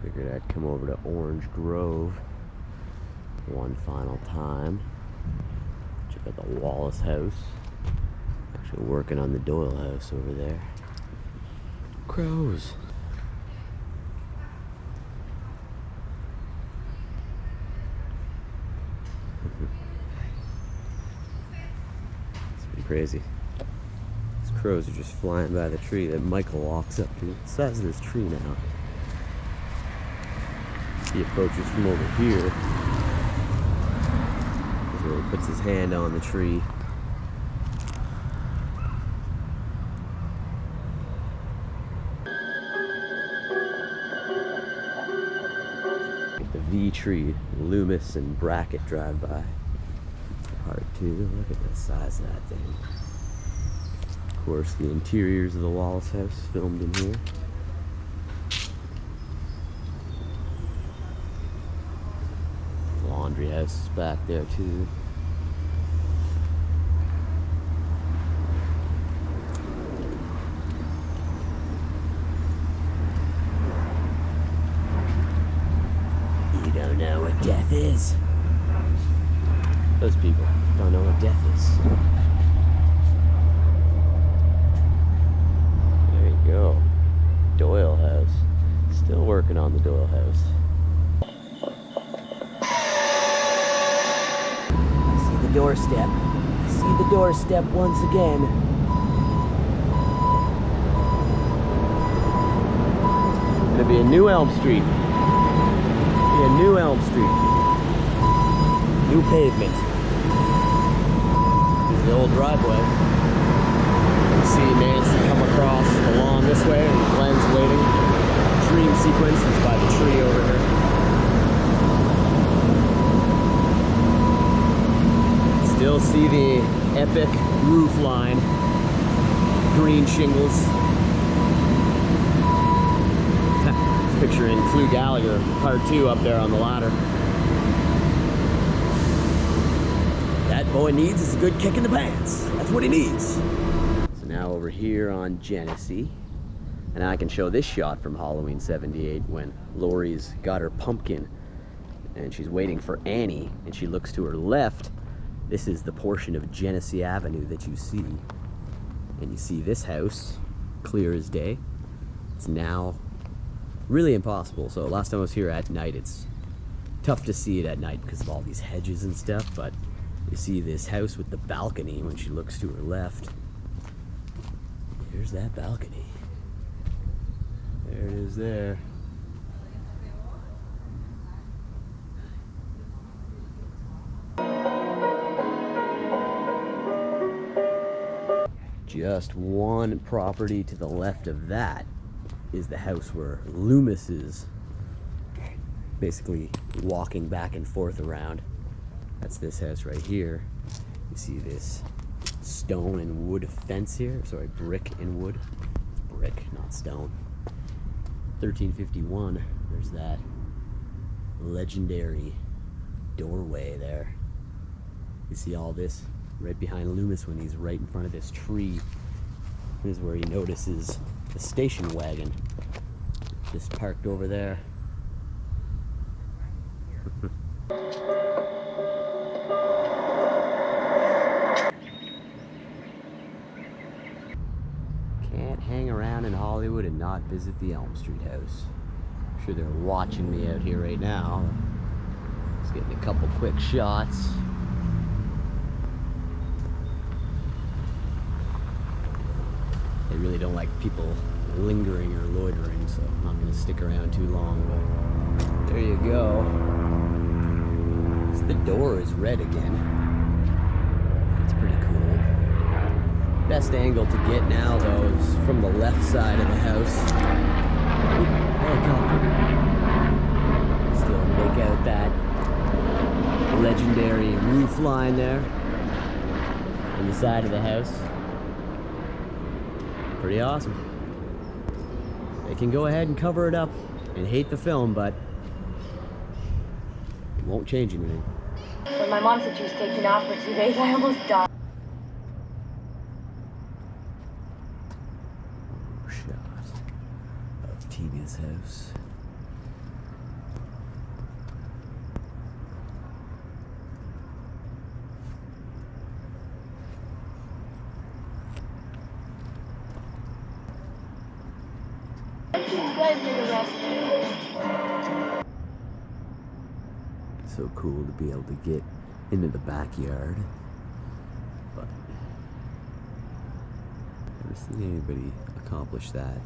Figured I'd come over to Orange Grove one final time. Check out the Wallace house. Actually working on the Doyle house over there. Crows. It's pretty crazy. These crows are just flying by the tree that Michael walks up to. The size of this tree now. He approaches from over here. This is where he puts his hand on the tree. The V tree, Loomis and Brackett drive by. Part 2. Look at the size of that thing. Of course, the interiors of the Wallace house filmed in here. Laundry house is back there too. You don't know what death is. Those people don't know what death is. There you go. Doyle house. Still working on the Doyle house. Doorstep. See the doorstep once again. Gonna be a new Elm Street. Be a new Elm Street. New pavement. This is the old driveway. You can see Nancy come across the lawn this way and Glenn's waiting. Dream sequence is by the tree over here. Still see the epic roof line, green shingles. Just picturing Clue Gallagher, part 2 up there on the ladder. That boy needs is a good kick in the pants. That's what he needs. So now over here on Genesee, and I can show this shot from Halloween '78 when Lori's got her pumpkin and she's waiting for Annie and she looks to her left. This is the portion of Genesee Avenue that you see. And you see this house, clear as day. It's now really impossible. So last time I was here at night, it's tough to see it at night because of all these hedges and stuff, but you see this house with the balcony when she looks to her left. Here's that balcony. There it is there. Just one property to the left of that is the house where Loomis is basically walking back and forth around. That's this house right here. You see this stone and wood fence here. Sorry, brick and wood. It's brick, not stone. 1351, there's that legendary doorway there. You see all this right behind Loomis when he's right in front of this tree. This is where he notices the station wagon just parked over there. Can't hang around in Hollywood and not visit the Elm Street house. I'm sure they're watching me out here right now. Just getting a couple quick shots. They really don't like people lingering or loitering, so I'm not going to stick around too long, but there you go. So the door is red again. It's pretty cool. Best angle to get now, though, is from the left side of the house. Helicopter. Still make out that legendary roof line there on the side of the house. Pretty awesome. They can go ahead and cover it up and hate the film, but it won't change anything. When my mom said she was taking off for 2 days, I almost died. Shot of Tina's house. She's glad you're the rescue. So cool to be able to get into the backyard, but never seen anybody accomplish that.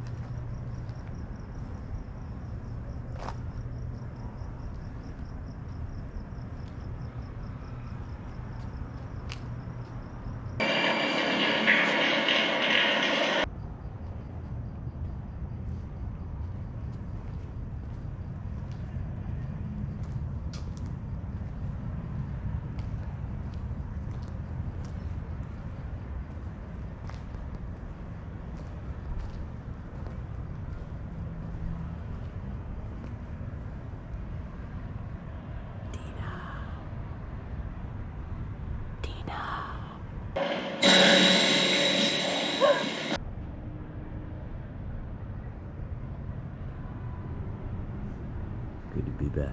Good to be back.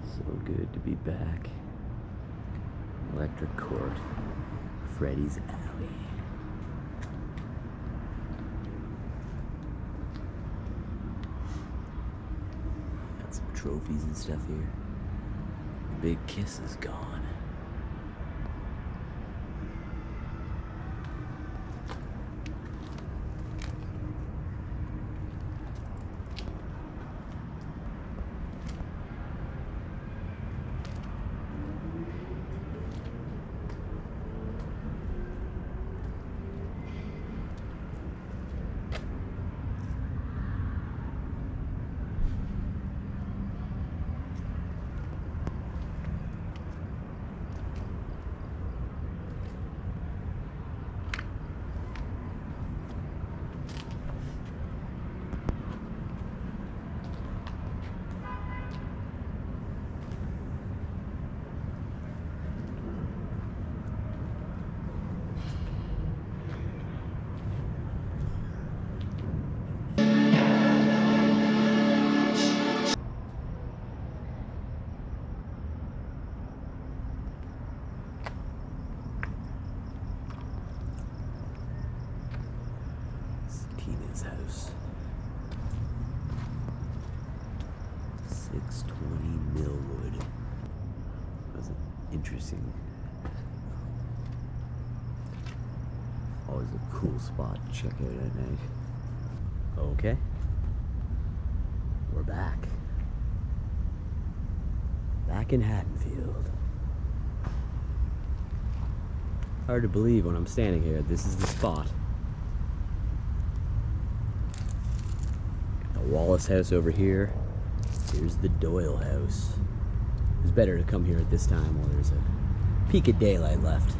So good to be back. Electric Court, Freddy's Alley. Got some trophies and stuff here. Big Kiss is gone. Tina's house. 620 Millwood. That's an interesting. Always a cool spot to check out at night. Okay. We're back. Back in Haddonfield. Hard to believe when I'm standing here. This is the spot. Wallace house over here. Here's the Doyle house. It's better to come here at this time while there's a peak of daylight left.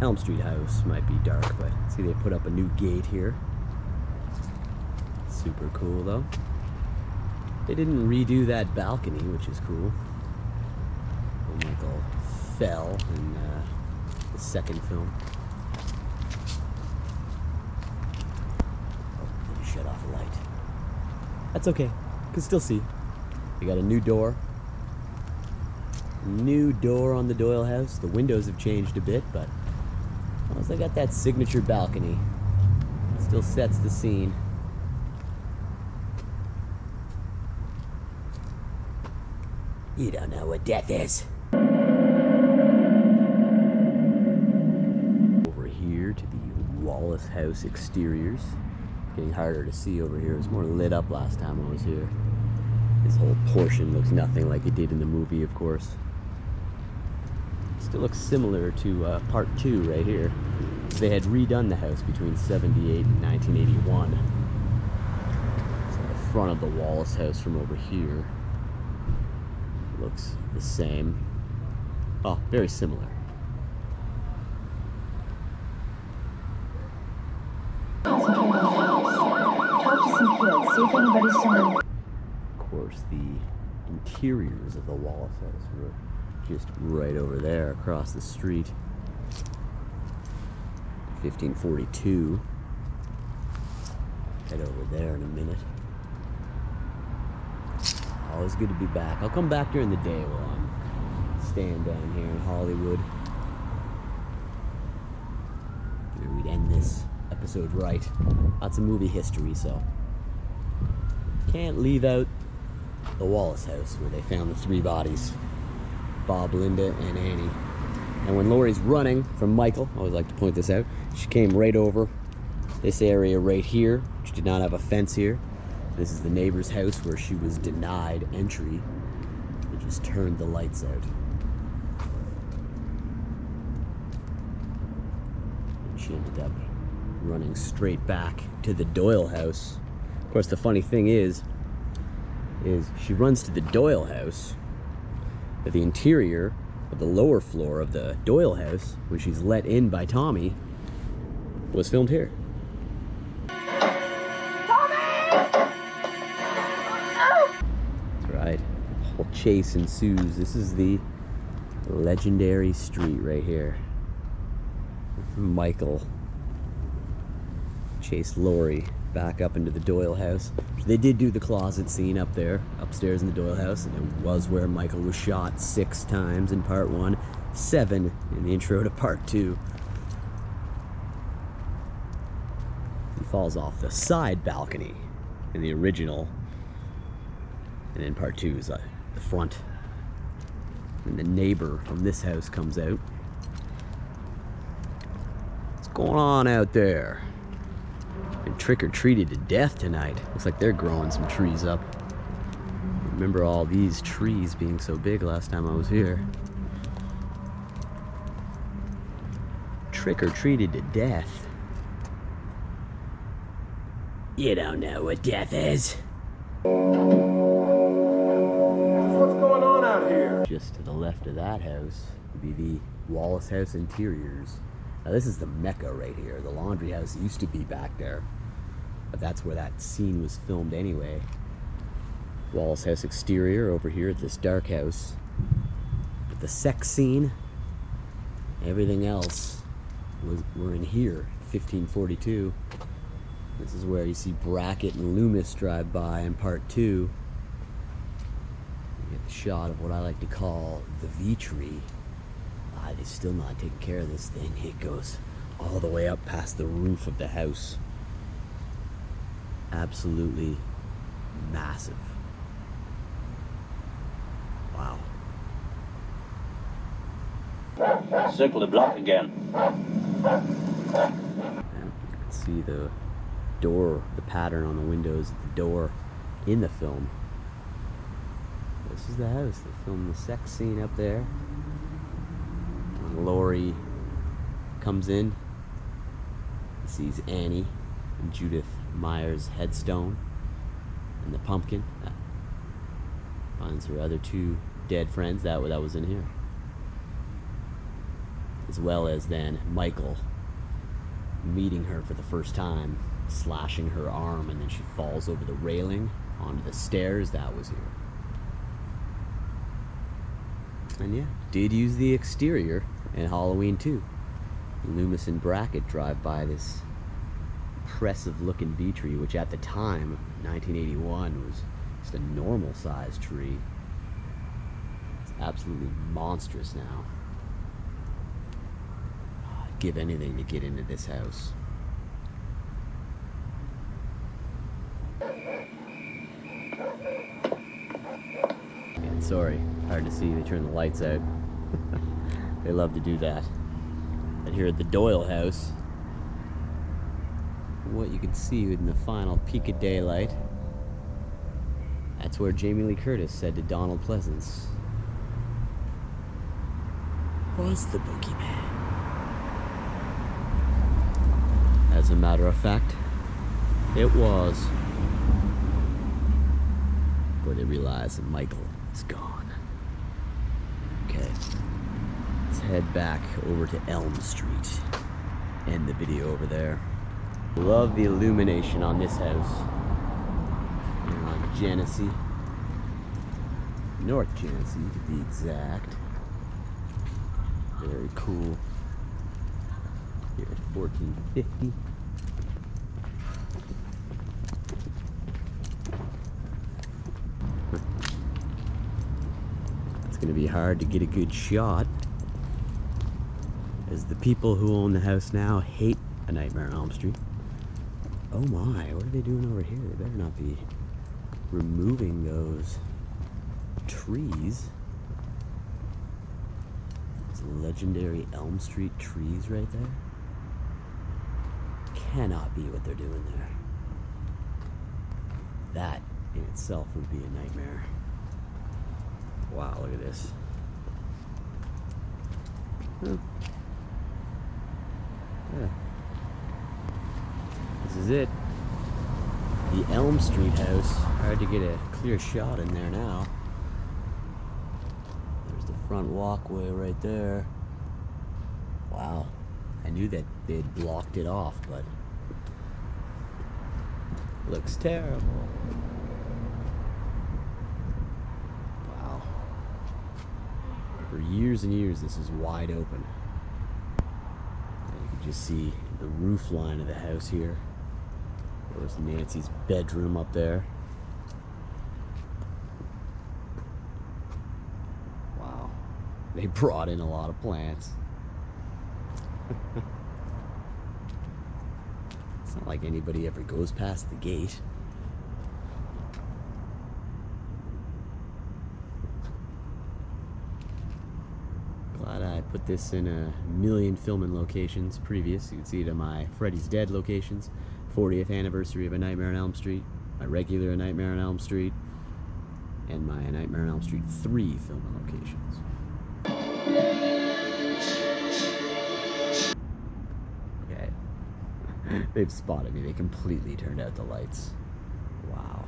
Elm Street house might be dark, but see they put up a new gate here. Super cool though. They didn't redo that balcony, which is cool. Michael fell in the second film. Shut off the light. That's okay. Can still see. We got a new door. New door on the Doyle house. The windows have changed a bit, but as long as they got that signature balcony, it still sets the scene. You don't know what death is. Over here to the Wallace house exteriors. Getting harder to see over here. It was more lit up last time I was here. This whole portion looks nothing like it did in the movie, of course. Still looks similar to part 2 right here. They had redone the house between 78 and 1981. So the front of the Wallace house from over here looks the same. Oh, very similar. Concentrate on the house. Talk to some kids. See if anybody's shown. Of course, the interiors of the Wallace house were just right over there across the street. 1542. Head over there in a minute. Always good to be back. I'll come back during the day while I'm staying down here in Hollywood. Maybe we'd end this episode right. Lots of movie history, so can't leave out the Wallace house where they found the 3 bodies. Bob, Linda, and Annie. And when Lori's running from Michael, I always like to point this out, she came right over this area right here, which did not have a fence here. This is the neighbor's house where she was denied entry. They just turned the lights out. And she ended up running straight back to the Doyle house. Of course, the funny thing is she runs to the Doyle house, but the interior of the lower floor of the Doyle house, when she's let in by Tommy, was filmed here. That's right. A whole chase ensues. This is the legendary street right here. Michael chased Lori back up into the Doyle house. They did do the closet scene up there, upstairs in the Doyle house, and it was where Michael was shot 6 times in part 1, 7 in the intro to part 2. He falls off the side balcony in the original, and in part 2 is the front. And the neighbor from this house comes out. What's going on out there? Been trick-or-treated to death tonight. Looks like they're growing some trees up. Remember all these trees being so big last time I was here. Trick-or-treated to death. You don't know what death is. What's going on out here? Just to the left of that house would be the Wallace House interiors. Now this is the Mecca right here. The laundry house used to be back there, but that's where that scene was filmed anyway. Wallace House exterior over here at this dark house. But the sex scene, everything else were in here, 1542. This is where you see Brackett and Loomis drive by in part 2. You get the shot of what I like to call the V tree. They're still not taking care of this thing. It goes all the way up past the roof of the house. Absolutely massive. Wow. Circle the block again. And you can see the door, the pattern on the windows of the door in the film. This is the house. They filmed the sex scene up there. When Lori comes in and sees Annie and Judith Meyer's headstone and the pumpkin, finds her other 2 dead friends. That was in here. As well as then Michael meeting her for the first time, slashing her arm, and then she falls over the railing onto the stairs. That was here. And yeah, did use the exterior in Halloween 2. Loomis and Brackett drive by this impressive looking bee tree, which at the time, 1981, was just a normal sized tree. It's absolutely monstrous now. I'd give anything to get into this house. And sorry, hard to see, they turned the lights out. They love to do that. And here at the Doyle house, what you can see in the final peak of daylight, that's where Jamie Lee Curtis said to Donald Pleasance, "Was the boogeyman?" As a matter of fact, it was. Before they realized that Michael is gone. Okay, let's head back over to Elm Street. End the video over there. Love the illumination on this house. Here on Genesee. North Genesee to be exact. Very cool. Here at 1450. It's going to be hard to get a good shot, as the people who own the house now hate A Nightmare on Elm Street. Oh my, what are they doing over here? They better not be removing those trees. Those legendary Elm Street trees right there. Cannot be what they're doing there. That in itself would be a nightmare. Wow, look at this. Huh. Yeah. This is it. The Elm Street house. Hard to get a clear shot in there now. There's the front walkway right there. Wow. I knew that they'd blocked it off, but looks terrible. Wow. For years and years, this is wide open. And you can just see the roof line of the house here. There's Nancy's bedroom up there. Wow. They brought in a lot of plants. It's not like anybody ever goes past the gate. Glad I put this in a million filming locations previous. You can see it in my Freddy's Dead locations, 40th anniversary of A Nightmare on Elm Street, my regular A Nightmare on Elm Street, and my A Nightmare on Elm Street 3 filming locations. Okay. They've spotted me. They completely turned out the lights. Wow.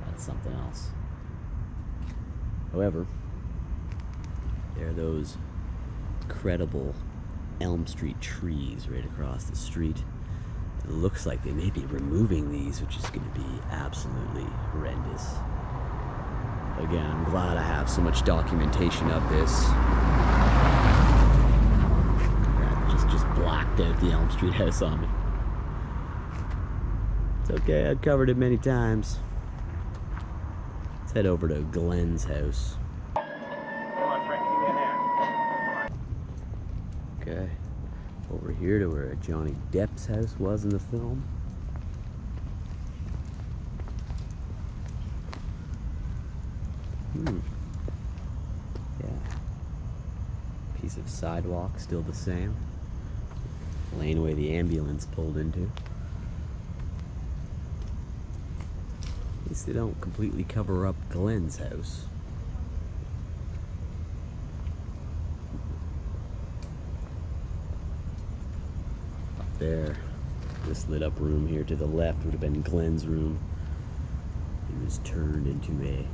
That's something else. However, there are those incredible Elm Street trees right across the street. It looks like they may be removing these, which is going to be absolutely horrendous. Again, I'm glad I have so much documentation of this. That just blacked out the Elm Street house on me. It's okay, I've covered it many times. Let's head over to Glenn's house. Okay, over here to where Johnny Depp's house was in the film. Yeah. Piece of sidewalk, still the same. Laneway the ambulance pulled into. At least they don't completely cover up Glenn's house. There, this lit up room here to the left would have been Glenn's room. It was turned into a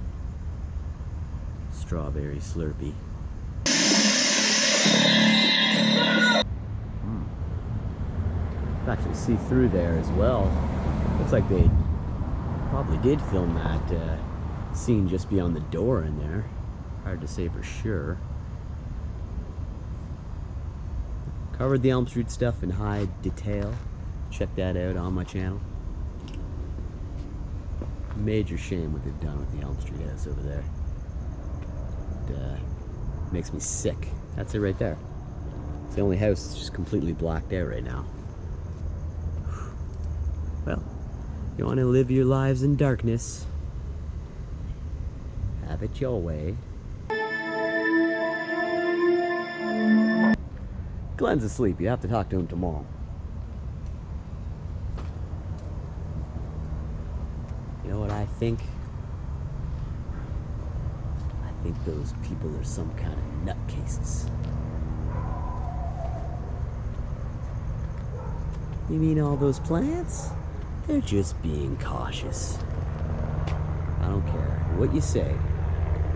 strawberry Slurpee. You can actually see through there as well. Looks like they probably did film that scene just beyond the door in there. Hard to say for sure. Covered the Elm Street stuff in high detail. Check that out on my channel. Major shame what they've done with the Elm Street house over there. It makes me sick. That's it right there. It's the only house that's just completely blacked out right now. Well, you want to live your lives in darkness, have it your way. Glenn's asleep. You have to talk to him tomorrow. You know what I think? I think those people are some kind of nutcases. You mean all those plants? They're just being cautious. I don't care what you say.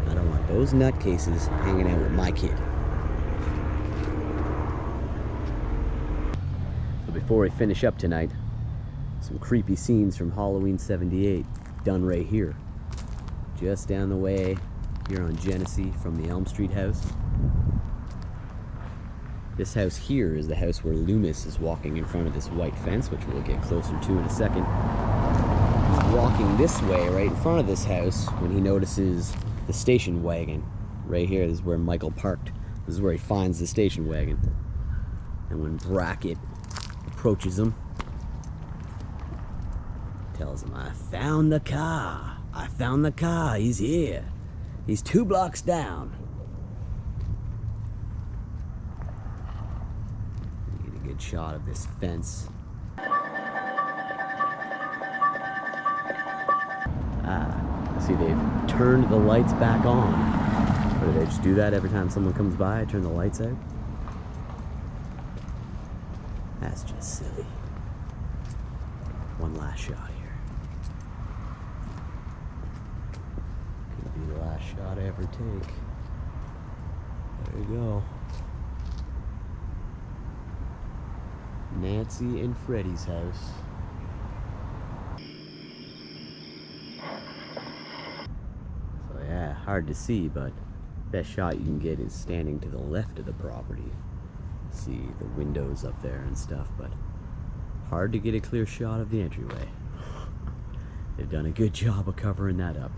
I don't want those nutcases hanging out with my kid. Before we finish up tonight, Some creepy scenes from Halloween 78 done right here. Just down the way here on Genesee from the Elm Street house. This house here is the house where Loomis is walking in front of this white fence, which we'll get closer to in a second. He's walking this way right in front of this house when he notices the station wagon. Right here, this is where Michael parked. This is where he finds the station wagon. And when Brackett approaches him, tells him, "I found the car. I found the car. He's here. He's 2 blocks down." Get a good shot of this fence. See, they've turned the lights back on. Or do they just do that every time someone comes by? Turn the lights out? That's just silly. One last shot here. Could be the last shot I ever take. There you go. Nancy and Freddie's house. So yeah, hard to see, but best shot you can get is standing to the left of the property. See the windows up there and stuff, but hard to get a clear shot of the entryway. They've done a good job of covering that up.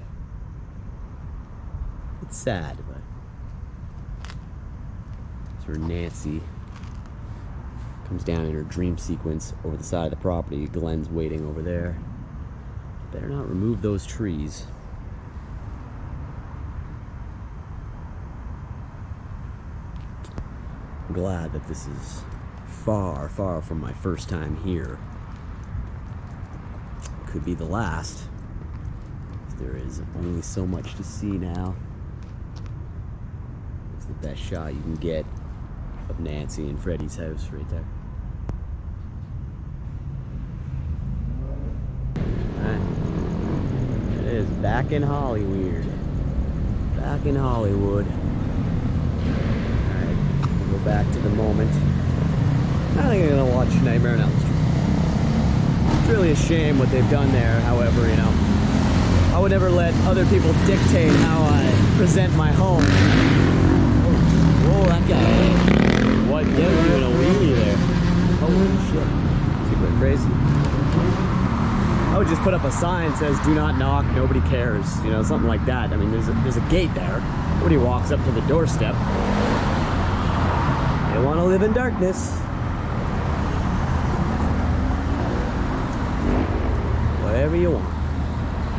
It's sad, but it's where Nancy comes down in her dream sequence over the side of the property. Glenn's waiting over there. Better not remove those trees. I'm glad that this is far, far from my first time here. Could be the last. There is only so much to see now. It's the best shot you can get of Nancy and Freddie's house right there. Alright. It is back in Hollywood. Back in Hollywood. Go back to the moment. I think I'm gonna watch Nightmare on Elm Street. It's really a shame what they've done there. However, you know, I would never let other people dictate how I present my home. Whoa, that guy! What? They were doing a wheelie there. Holy shit! Super crazy. I would just put up a sign that says "Do not knock, nobody cares." You know, something like that. I mean, there's a gate there. Nobody walks up to the doorstep. They want to live in darkness. Whatever you want.